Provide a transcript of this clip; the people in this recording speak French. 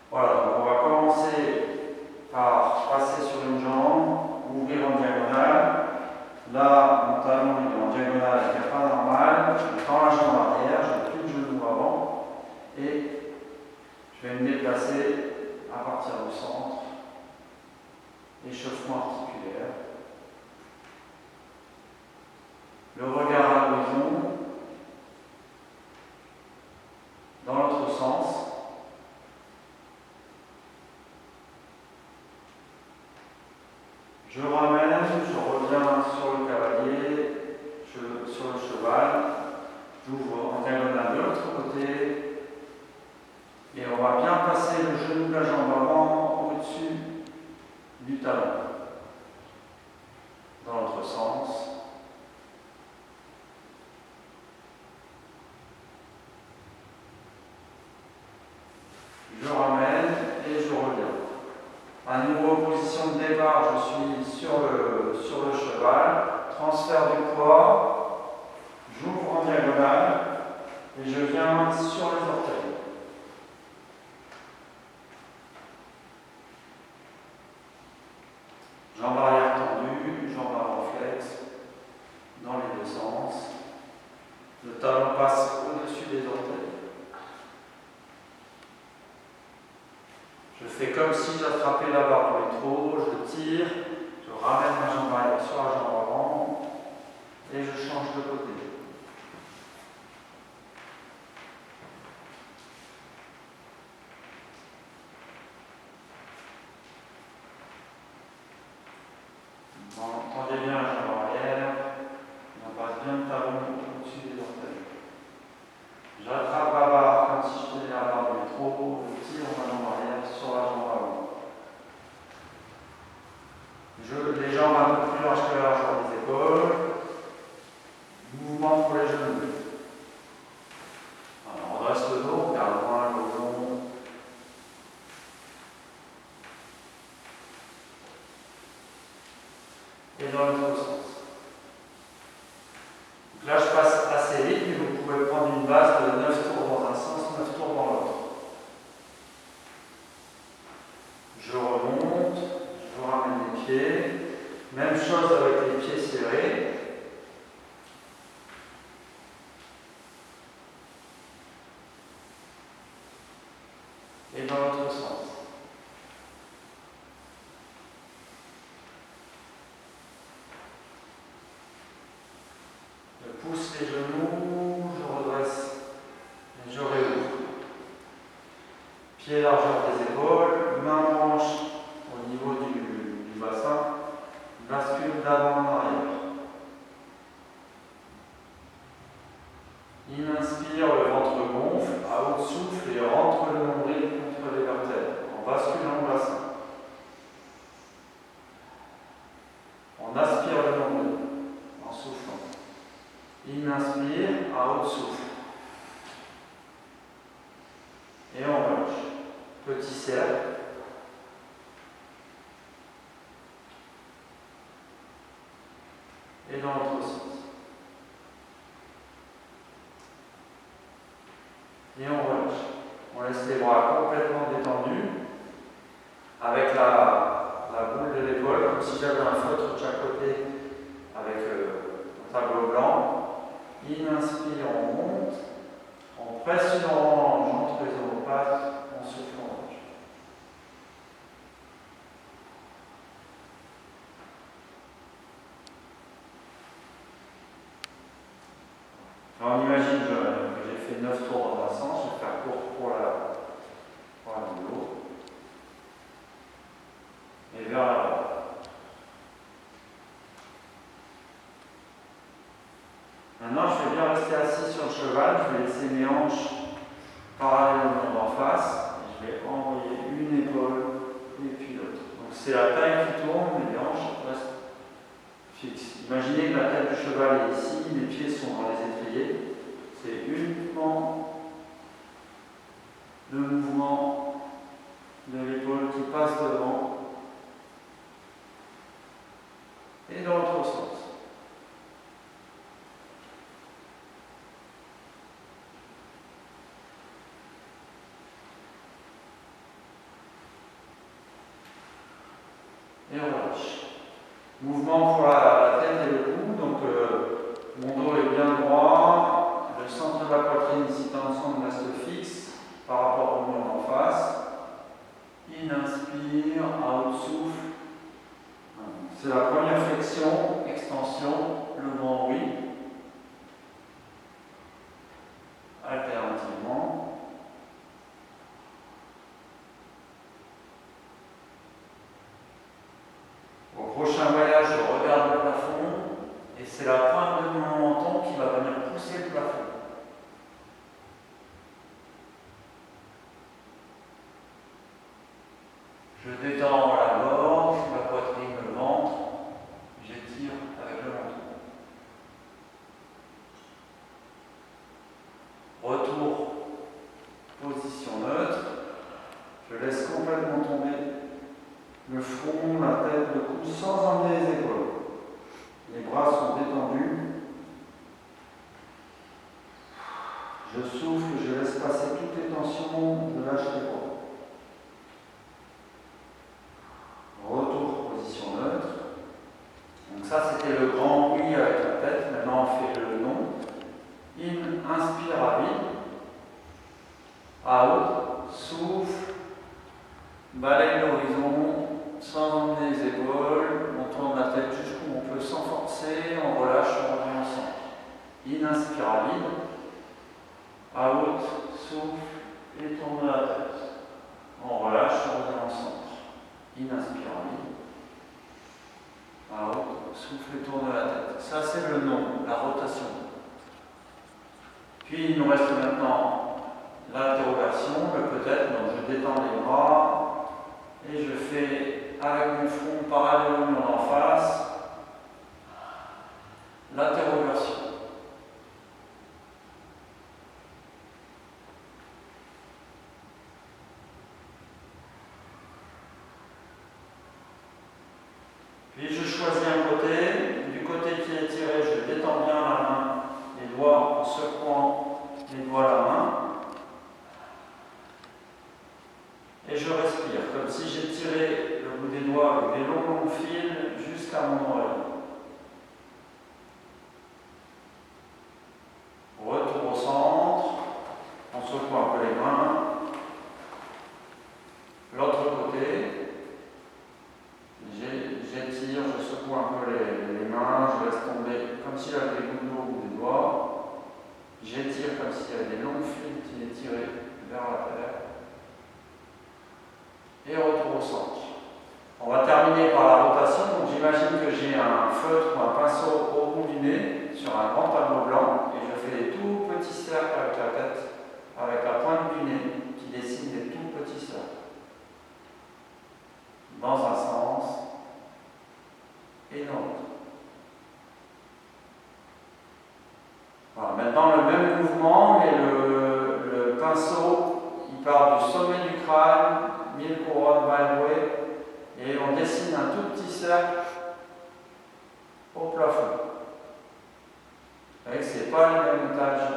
Voilà, donc on va commencer par passer sur une jambe, ouvrir en diagonale. Là, mon talon est en diagonale, il n'est pas normal. Je tends la jambe arrière, je plie le genou avant et je vais me déplacer à partir du centre. Échauffement articulaire. Le regard à l'horizon, dans l'autre sens. Je ramène, je reviens sur le cavalier, sur le cheval, j'ouvre en diagonale de l'autre côté, et on va bien passer le genou de la jambe avant au-dessus du talon. Dans l'autre sens. Je ramène et je reviens. À nouveau, position de départ, je suis sur le cheval, transfert du poids, j'ouvre en diagonale et je viens sur les orteils. Jambe arrière tendue, jambe avant flex, dans les deux sens. Le talon passe au-dessus des orteils. Je fais comme si j'attrapais la barre au métro, je tire, je ramène ma jambe arrière sur la jambe avant et je change de côté. Tendez bien la jambe arrière, on passe bien le talon au-dessus des orteils. J'attrape la barre comme si je tenais la barre du métro, je tire ma jambe arrière sur la jambe avant. Les jambes un peu plus larges que la largeur des épaules. Mouvement pour les genoux. Alors, on dresse le dos, on garde loin l'horizon. Et dans l'autre sens. Donc là, je passe assez vite, mais vous pouvez prendre une base de 9 tours dans un sens, 9 tours dans l'autre. Je remonte, je ramène les pieds. Même chose avec les pieds serrés. Et dans l'autre sens. Je pousse les genoux, je redresse et je réouvre. Pied largeur des épaules, main branche au niveau du bassin, bascule d'avant en arrière. Inspire, le ventre gonfle, à haute souffle et rentre le nombril contre les vertèbres en basculant le bassin. On aspire le nombril en soufflant. Inspire, à haute souffle. Et on relâche. Petit cercle. Et dans l'autre sens. Et on relâche. On laisse les bras complètement détendus avec la boule de l'épaule, comme si j'avais un feutre de chaque côté avec un tableau blanc. Inspire, on monte. On presse une orange entre les omoplates, on souffle en relâche. Alors on imagine que j'ai fait 9 tours dans un sens, je vais faire court pour la boulot. Et vers l'avant. Maintenant, je vais bien rester assis sur le cheval, je vais laisser mes hanches parallèles au monde en face, et je vais envoyer une épaule et puis l'autre. Donc c'est la taille qui tourne, mais les hanches restent fixes. Imaginez que la tête du cheval est ici, les pieds sont dans les étriers. C'est uniquement le mouvement de l'épaule qui passe devant et dans l'autre sens. et relâche. Mouvement pour la tête et le cou, donc mon dos est bien droit, le centre de la poitrine ici dans l'ensemble reste fixe par rapport au mur en face. In, inspire, out, souffle. C'est la première flexion, extension, le grand oui. Alternativement. Au prochain voyage, je regarde le plafond et c'est la pointe de mon menton qui va venir pousser le plafond. Je détends la gorge, la poitrine, le ventre, j'étire avec le menton. Retour, position neutre, je laisse complètement tomber le front, la tête, le cou sans emmener les épaules. Les bras sont détendus. Je souffle, je laisse passer toutes les tensions, je lâche les bras. Retour, position neutre. Donc ça c'était le grand oui avec la tête, maintenant on fait le non. In, inspire à vide. Out, souffle, balaye l'horizon, sans emmener les épaules, on tourne la tête jusqu'où on peut sans forcer, on relâche, on revient au centre. In, inspire à vide. Out, souffle et tourne la tête. On relâche, on revient au centre. In, inspire à vide. Out, souffle et tourne la tête. Ça c'est le non, la rotation. Puis il nous reste maintenant l'interrogation, le peut-être, donc je détends les bras et je fais avec mon front parallèle au mur en face l'interrogation. Puis je choisis un côté, du côté qui est étiré, je détends bien la main, les doigts en secouant les doigts à la main. Et je respire, comme si j'étirais le bout des doigts avec des longs fils jusqu'à mon oreille. Retour au centre, on secoue un peu les mains. L'autre côté, j'étire, je secoue un peu les mains, je laisse tomber comme s'il y avait des gouttes d'eau ou des doigts. J'étire comme s'il y avait des longs fils qui étiraient vers la terre. Et retour au centre. On va terminer par la rotation. Donc j'imagine que j'ai un feutre ou un pinceau au bout du nez sur un grand tableau blanc et je fais des tout petits cercles avec la tête, avec la pointe du nez qui dessine des tout petits cercles. Dans un sens et dans l'autre. Voilà. Maintenant le même mouvement, mais le pinceau il part du sommet du crâne, mille couronnes by way, et on dessine un tout petit cercle au plafond. Vous voyez que ce n'est pas les mêmes étages